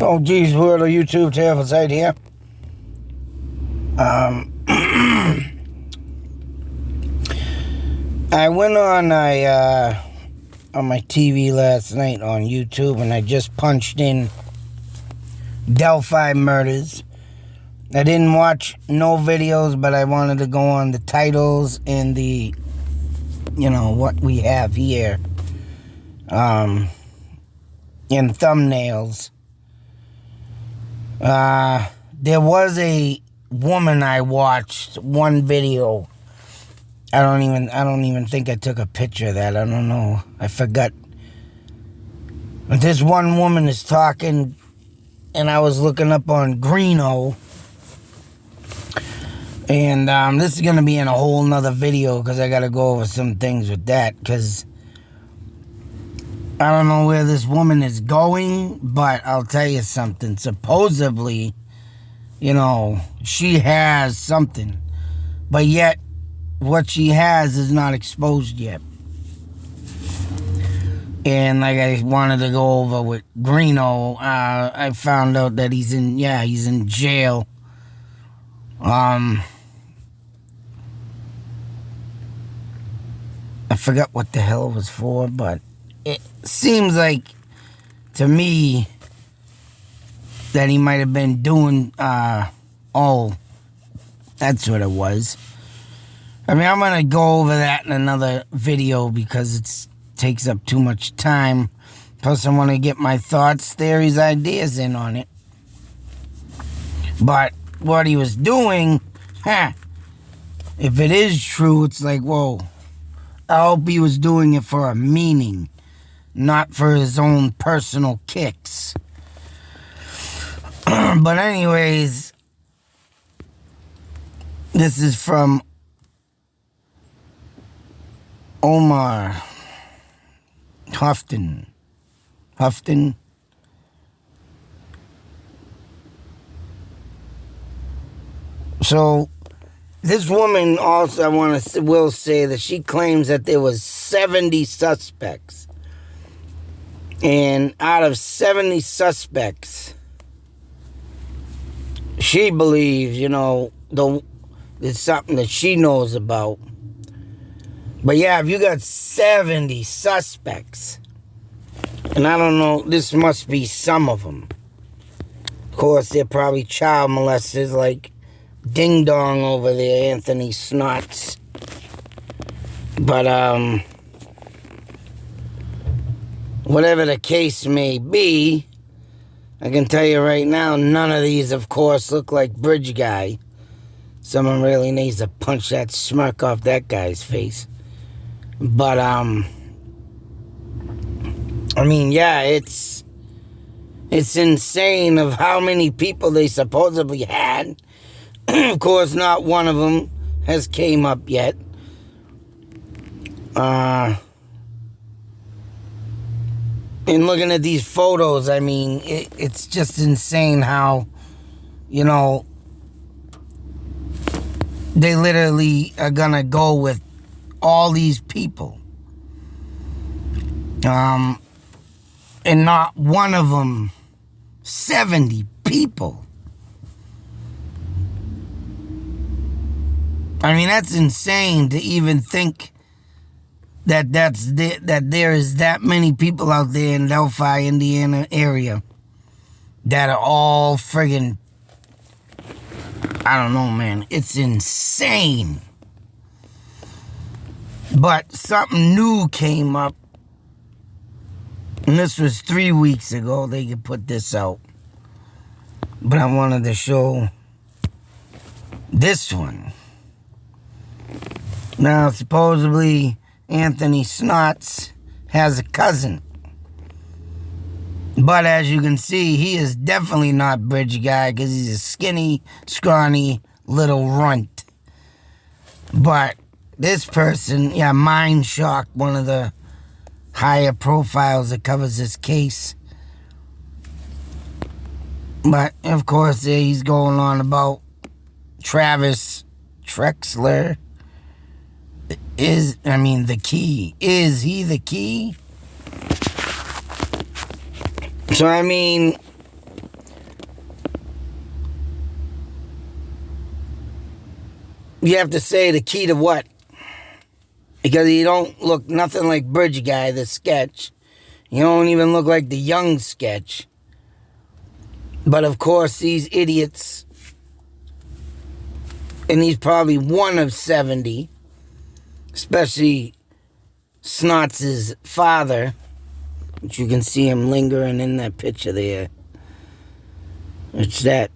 Oh, geez, hello YouTube, Terrible Side here. I went on my TV last night on YouTube, and I just punched in Delphi Murders. I didn't watch no videos, but I wanted to go on the titles and the, what we have here, and thumbnails. There was a woman I watched one video. I don't even think I took a picture of that. I don't know. I forgot. But this one woman is talking, and I was looking up on Greeno. And this is going to be in a whole nother video because I got to go over some things with that, because I don't know where this woman is going, but I'll tell you something. Supposedly, she has something, but yet what she has is not exposed yet. And like I wanted to go over with Greeno, I found out that he's in jail. I forgot what the hell it was for, but it seems like, to me, that he might have been doing, that's what it was. I mean, I'm going to go over that in another video because it takes up too much time. Plus, I want to get my thoughts, theories, ideas in on it. But what he was doing, if it is true, it's like, whoa. I hope he was doing it for a meaning, not for his own personal kicks. But anyways, this is from Omar Houghton. So this woman also, will say that she claims that there was 70 suspects. And out of 70 suspects, she believes, there's something that she knows about. But yeah, if you got 70 suspects, and I don't know, this must be some of them. Of course, they're probably child molesters like Ding Dong over there, Anthony Snots. But, whatever the case may be, I can tell you right now, none of these, of course, look like Bridge Guy. Someone really needs to punch that smirk off that guy's face. But, it's insane of how many people they supposedly had. Of course, not one of them has came up yet. And looking at these photos, I mean, it's just insane how, they literally are gonna go with all these people. And not one of them, 70 people. I mean, that's insane to even think that there is that many people out there in Delphi, Indiana area that are all friggin', I don't know, man. It's insane. But something new came up, and this was 3 weeks ago. They could put this out, but I wanted to show this one. Now, supposedly, Anthony Snots has a cousin. But as you can see, he is definitely not Bridge Guy because he's a skinny, scrawny little runt. But this person, Mind Shock, one of the higher profiles that covers this case. But, of course, he's going on about Travis Trexler. The key. Is he the key? So, You have to say the key to what? Because you don't look nothing like Bridge Guy, the sketch. You don't even look like the young sketch. But of course, these idiots, and he's probably one of 70, especially Snots' father, which you can see him lingering in that picture there. It's that,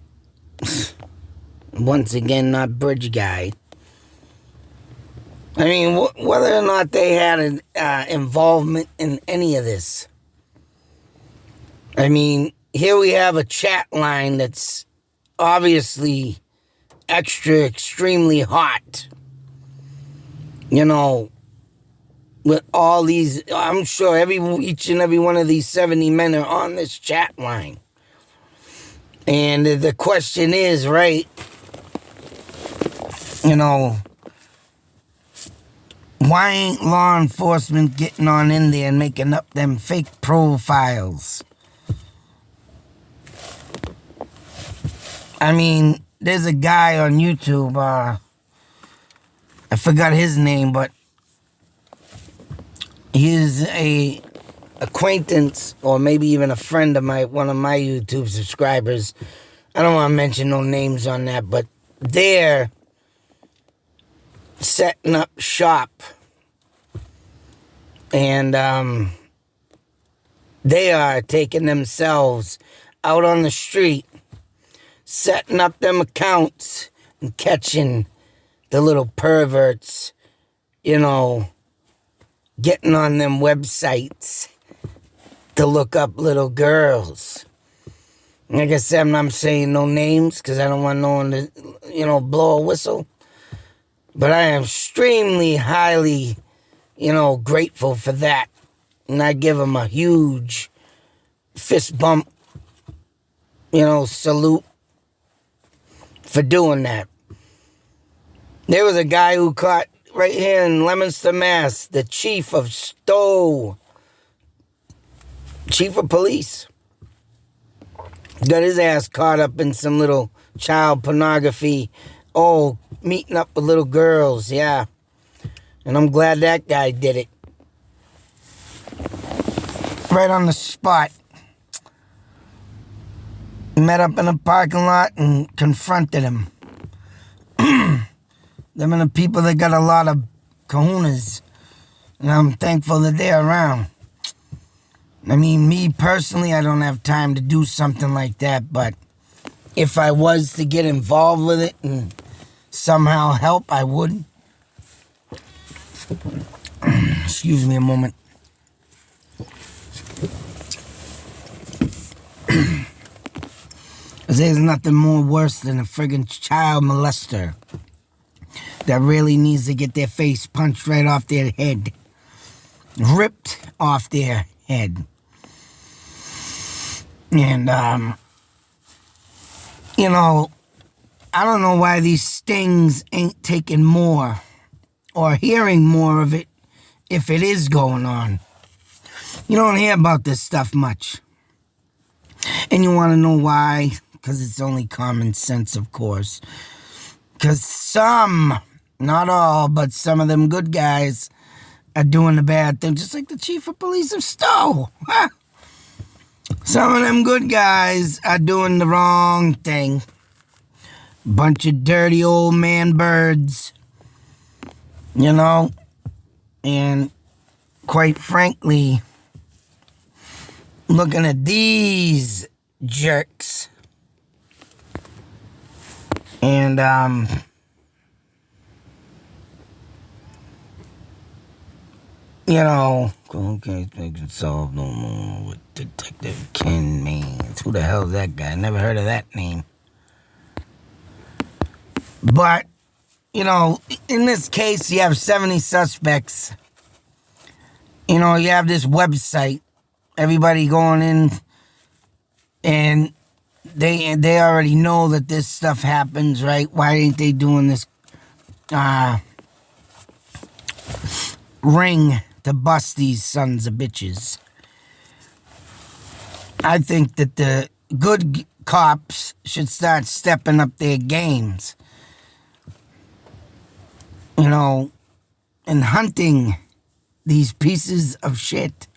once again, not Bridge Guy. I mean, whether or not they had an involvement in any of this. I mean, here we have a chat line that's obviously extremely hot. You know, with all these, I'm sure each and every one of these 70 men are on this chat line. And the question is, right, you know, why ain't law enforcement getting on in there and making up them fake profiles? I mean, there's a guy on YouTube, I forgot his name, but he's a acquaintance or maybe even a friend of one of my YouTube subscribers. I don't want to mention no names on that, but they're setting up shop, and they are taking themselves out on the street, setting up them accounts and catching the little perverts, you know, getting on them websites to look up little girls. Like I said, I'm saying no names because I don't want no one to, you know, blow a whistle. But I am extremely highly, you know, grateful for that. And I give them a huge fist bump, you know, salute for doing that. There was a guy who caught right here in Leominster, Mass, the chief of Stowe, chief of police. Got his ass caught up in some little child pornography. Oh, meeting up with little girls, yeah. And I'm glad that guy did it. Right on the spot. Met up in a parking lot and confronted him. Them are the people that got a lot of kahunas. And I'm thankful that they're around. I mean, me personally, I don't have time to do something like that, but if I was to get involved with it and somehow help, I would. Excuse me a moment. There's nothing more worse than a friggin' child molester that really needs to get their face punched right off their head. Ripped off their head. And, you know, I don't know why these stings ain't taking more or hearing more of it if it is going on. You don't hear about this stuff much. And you want to know why? Because it's only common sense, of course. Because some, not all, but some of them good guys are doing the bad thing, just like the chief of police of Stowe. Some of them good guys are doing the wrong thing. Bunch of dirty old man birds, you know, and quite frankly, looking at these jerks, and you know, okay, they can solve no more with Detective Ken Maines. Who the hell is that guy? Never heard of that name. But, you know, in this case, you have 70 suspects. You know, you have this website. Everybody going in, and they already know that this stuff happens, right? Why ain't they doing this ring to bust these sons of bitches? I think that the good cops should start stepping up their games. you know, and hunting these pieces of shit.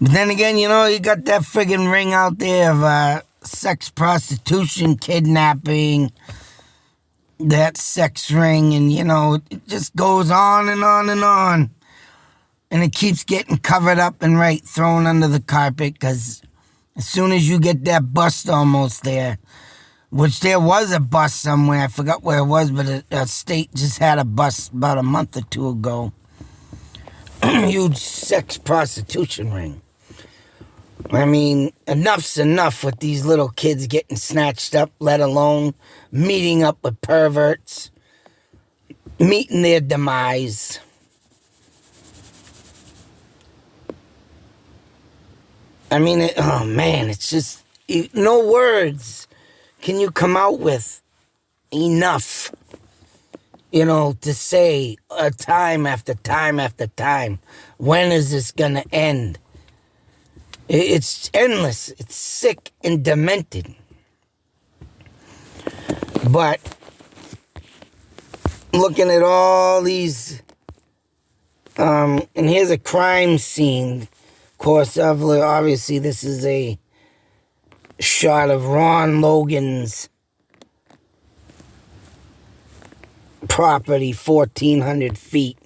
But then again, you know, you got that friggin' ring out there of sex prostitution, kidnapping, that sex ring, and, you know, it just goes on and on and on. And it keeps getting covered up and thrown under the carpet, because as soon as you get that bust almost there, which there was a bust somewhere, I forgot where it was, but a state just had a bust about a month or two ago. Huge sex prostitution ring. I mean, enough's enough with these little kids getting snatched up, let alone meeting up with perverts, meeting their demise. I mean, oh man, it's just, no words can you come out with enough, you know, to say time after time after time, when is this gonna end? It's endless. It's sick and demented. But looking at all these, and here's a crime scene. Of course, obviously this is a shot of Ron Logan's property, 1,400 feet.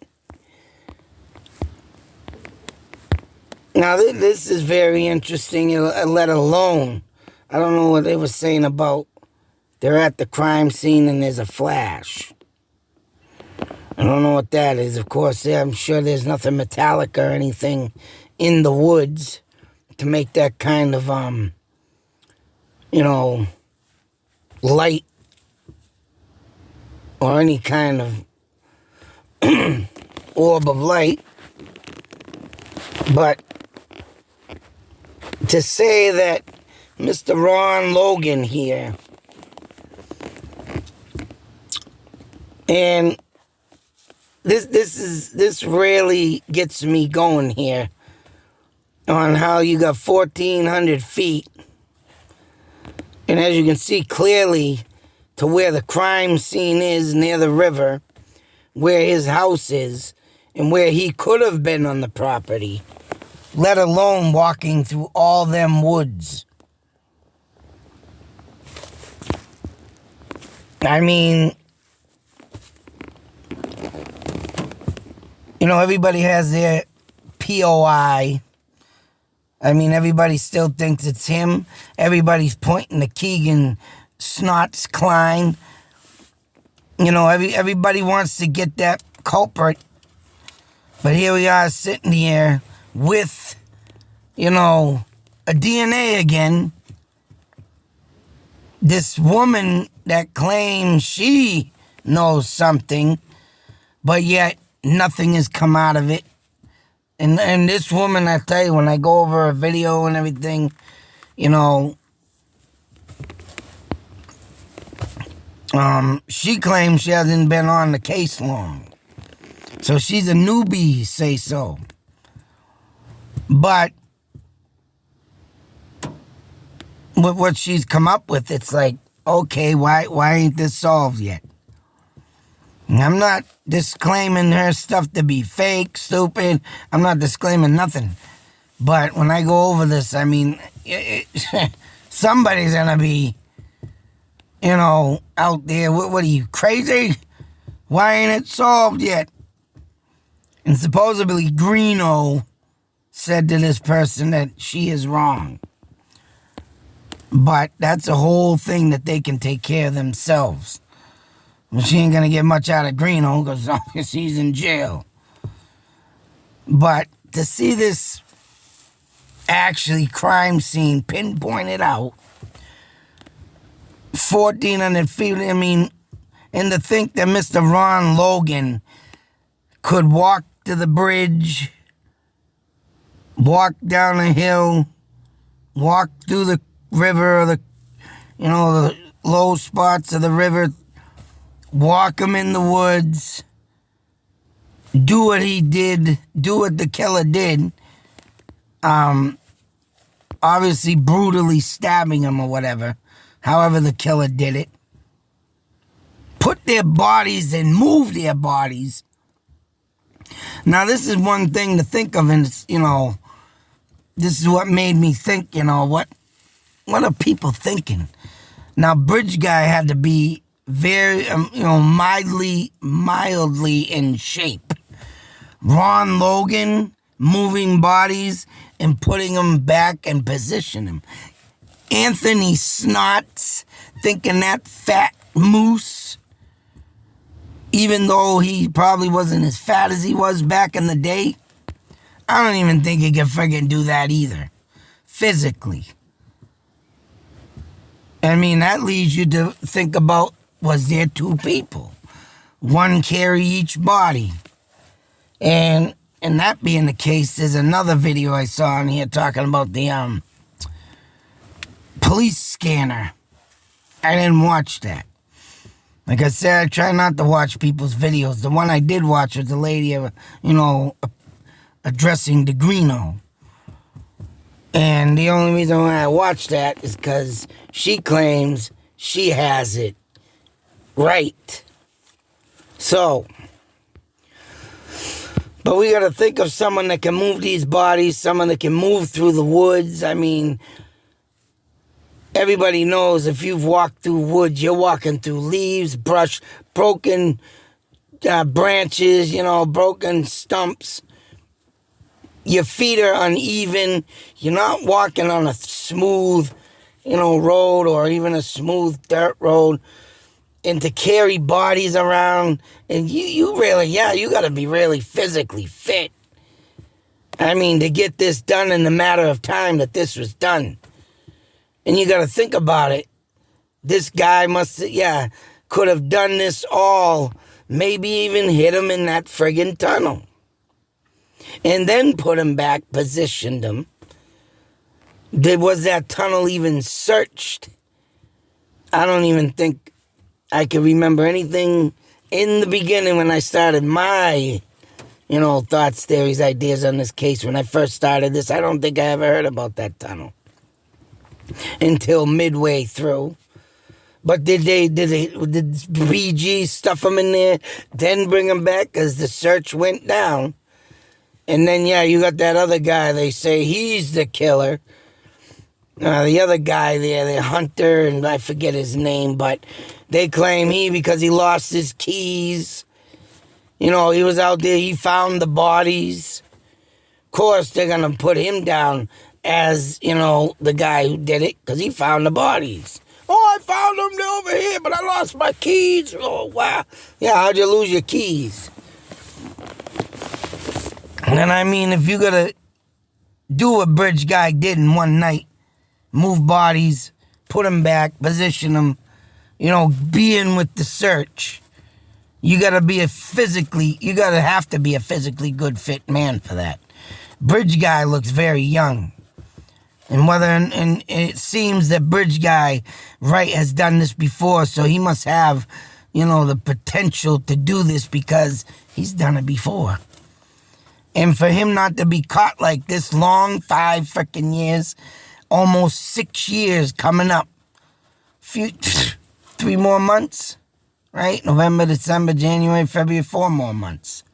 Now, this is very interesting, let alone, I don't know what they were saying about, they're at the crime scene and there's a flash. I don't know what that is. Of course, I'm sure there's nothing metallic or anything in the woods to make that kind of, you know, light or any kind of orb of light. But to say that Mr. Ron Logan here, and this really gets me going here on how you got 1,400 feet, and as you can see clearly to where the crime scene is near the river, where his house is, and where he could have been on the property, let alone walking through all them woods. I mean, you know, everybody has their POI. I mean, everybody still thinks it's him. Everybody's pointing to Keegan Snots Klein. You know, everybody wants to get that culprit. But here we are sitting here with, you know, a DNA again. This woman that claims she knows something, but yet nothing has come out of it. And this woman, I tell you, when I go over a video and everything, you know, she claims she hasn't been on the case long. So she's a newbie, say so. But with what she's come up with, it's like, okay, why ain't this solved yet? I'm not disclaiming her stuff to be fake, stupid. I'm not disclaiming nothing. But when I go over this, I mean, somebody's going to be, you know, out there. What are you, crazy? Why ain't it solved yet? And supposedly Greeno said to this person that she is wrong. But that's a whole thing that they can take care of themselves. Well, she ain't going to get much out of Greeno because he's in jail. But to see this actually crime scene pinpointed out, 1,400 feet, I mean, and to think that Mr. Ron Logan could walk to the bridge, walk down a hill, walk through the river, or the, you know, the low spots of the river, walk him in the woods, do what he did, do what the killer did, obviously brutally stabbing him or whatever, however the killer did it, put their bodies and move their bodies. Now, this is one thing to think of, and it's, this is what made me think, what are people thinking? Now, Bridge Guy had to be very, mildly in shape. Ron Logan, moving bodies and putting them back and position them. Anthony Snots, thinking that fat moose, even though he probably wasn't as fat as he was back in the day, I don't even think he can friggin' do that either, physically. I mean, that leads you to think about, was there two people? One carry each body. And that being the case, there's another video I saw on here talking about the police scanner. I didn't watch that. Like I said, I try not to watch people's videos. The one I did watch was the lady, addressing the Greeno. And the only reason why I watched that is because she claims she has it right. So, but we got to think of someone that can move these bodies, someone that can move through the woods. I mean, everybody knows if you've walked through woods, you're walking through leaves, brush, broken branches, broken stumps. Your feet are uneven. You're not walking on a smooth, road or even a smooth dirt road. And to carry bodies around, and you really, you got to be really physically fit. I mean, to get this done in the matter of time that this was done. And you got to think about it. This guy could have done this all, maybe even hit him in that friggin' tunnel. And then put him back, positioned him. Was that tunnel even searched? I don't even think I can remember anything in the beginning when I started my, thoughts, theories, ideas on this case. When I first started this, I don't think I ever heard about that tunnel until midway through. But did BG stuff them in there, then bring them back because the search went down? And then, you got that other guy, they say he's the killer. The other guy there, the hunter, and I forget his name, but they claim because he lost his keys. He was out there, he found the bodies. Of course, they're going to put him down as, the guy who did it, because he found the bodies. Oh, I found them over here, but I lost my keys. Oh, wow. Yeah, how'd you lose your keys? And I mean, if you're going to do what Bridge Guy did in one night, move bodies, put them back, position them, be in with the search, you got to have to be a physically good fit man for that. Bridge Guy looks very young. And it seems that Bridge Guy, has done this before, so he must have, the potential to do this because he's done it before. And for him not to be caught like this long, 5 freaking years, almost 6 years coming up, 3 more months, right? November, December, January, February, 4 more months.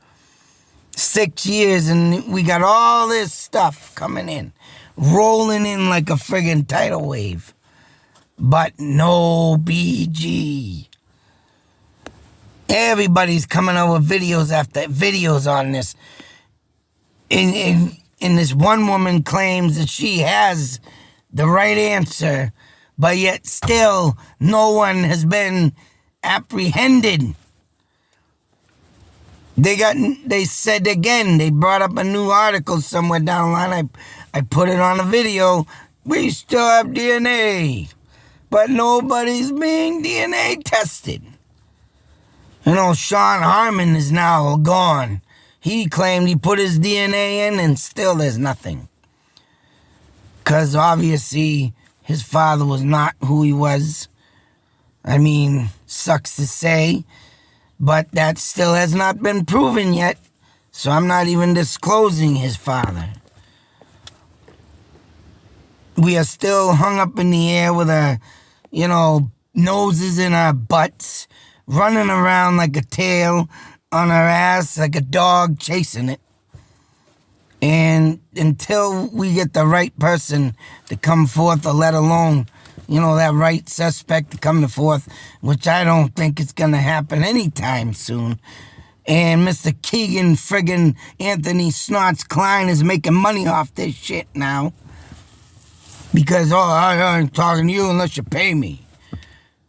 6 years, and we got all this stuff coming in, rolling in like a friggin' tidal wave. But no BG. Everybody's coming out with videos after videos on this. And this one woman claims that she has the right answer, but yet still no one has been apprehended. They said again, they brought up a new article somewhere down the line. I put it on a video. We still have DNA, but nobody's being DNA tested. Sean Harmon is now gone. He claimed he put his DNA in and still there's nothing. Because obviously his father was not who he was. I mean, sucks to say, but that still has not been proven yet. So I'm not even disclosing his father. We are still hung up in the air with our, noses in our butts, running around like a tail on her ass, like a dog chasing it. And until we get the right person to come forth, or let alone, that right suspect to come forth, which I don't think it's going to happen anytime soon. And Mr. Keegan friggin' Anthony Snots Klein is making money off this shit now. Because, I ain't talking to you unless you pay me.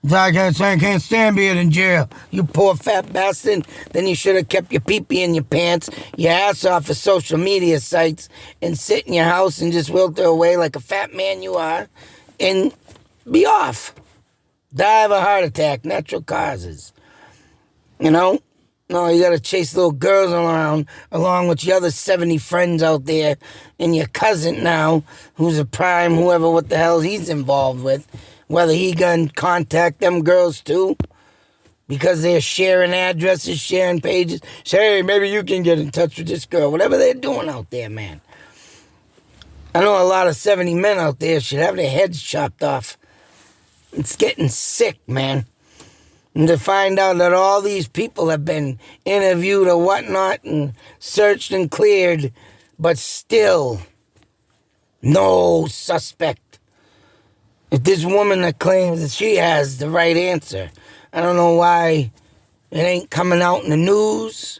I can't stand being in jail, you poor fat bastard. Then you should have kept your pee-pee in your pants, your ass off of social media sites, and sit in your house and just wilt away like a fat man you are, and be off. Die of a heart attack, natural causes. No, you gotta chase little girls around along with your other 70 friends out there, and your cousin now, who's a prime, whoever, what the hell he's involved with. Whether he gonna contact them girls too, because they're sharing addresses, sharing pages. Say, hey, maybe you can get in touch with this girl. Whatever they're doing out there, man. I know a lot of 70 men out there should have their heads chopped off. It's getting sick, man. And to find out that all these people have been interviewed or whatnot and searched and cleared, but still no suspect. If this woman that claims that she has the right answer, I don't know why it ain't coming out in the news.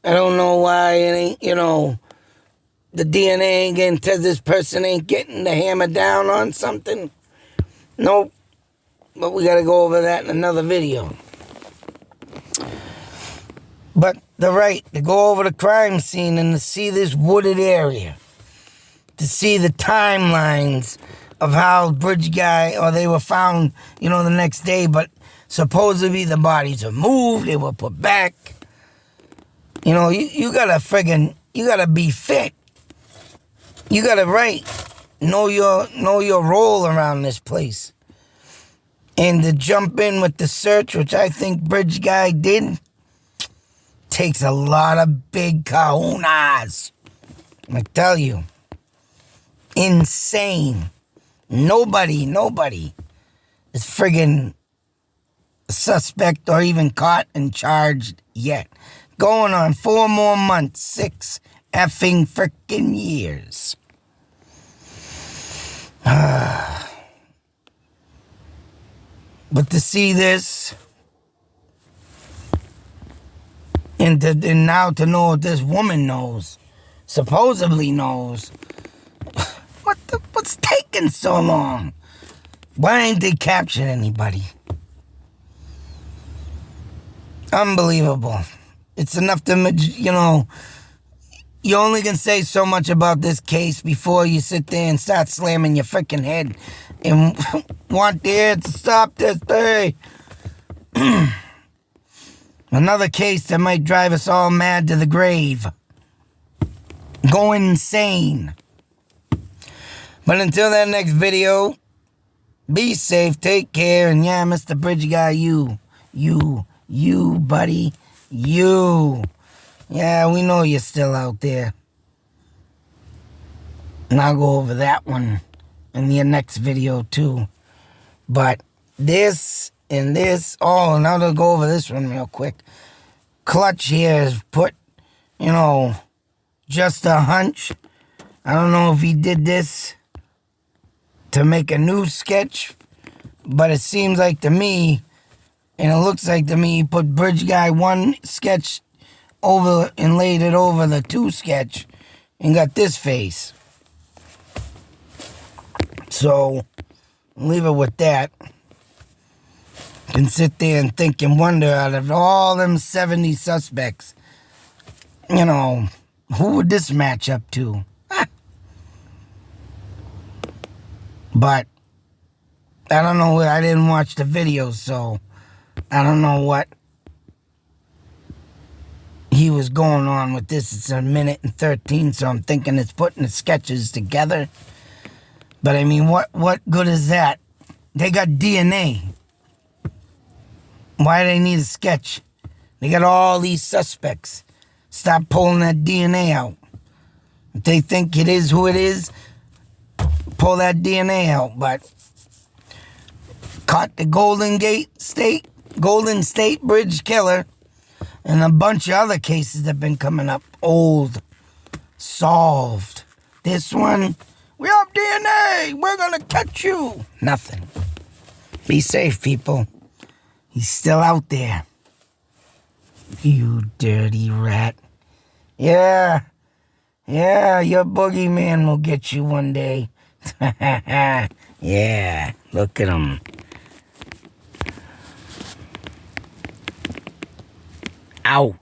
I don't know why it ain't, the DNA ain't getting tested. This person ain't getting the hammer down on something. Nope. But we got to go over that in another video. But the right to go over the crime scene and to see this wooded area, to see the timelines of how Bridge Guy, or they were found, the next day, but supposedly the bodies were moved, they were put back. You gotta be fit. You gotta know your role around this place. And to jump in with the search, which I think Bridge Guy did, takes a lot of big kahunas. I tell you. Insane. Nobody is friggin' suspect or even caught and charged yet. Going on 4 more months, 6 effing frickin' years. But to see this, and now to know what this woman knows, supposedly knows, what's taking so long? Why ain't they captured anybody? Unbelievable. It's enough to, you only can say so much about this case before you sit there and start slamming your freaking head and want the air to stop this thing. Another case that might drive us all mad to the grave. Going insane. But until that next video, be safe, take care, and yeah, Mr. Bridge Guy, you, buddy, you. Yeah, we know you're still out there. And I'll go over that one in the next video too. But this and this, and I'll go over this one real quick. Clutch here is put, just a hunch. I don't know if he did this to make a new sketch, but it seems like to me, and it looks like to me, he put Bridge Guy 1 sketch over and laid it over the 2 sketch and got this face. So, leave it with that. You can sit there and think and wonder, out of all them 70 suspects, who would this match up to? But I don't know. I didn't watch the video, so I don't know what he was going on with this. It's 1:13, so I'm thinking it's putting the sketches together. But I mean, what good is that? They got DNA. Why do they need a sketch? They got all these suspects. Stop pulling that DNA out. If they think it is who it is, pull that DNA out. But caught the Golden Gate State, Golden State Bridge killer, and a bunch of other cases that have been coming up. Old. Solved. This one, we have DNA. We're going to catch you. Nothing. Be safe, people. He's still out there. You dirty rat. Yeah. Yeah, your boogeyman will get you one day. Yeah, look at him. Ow.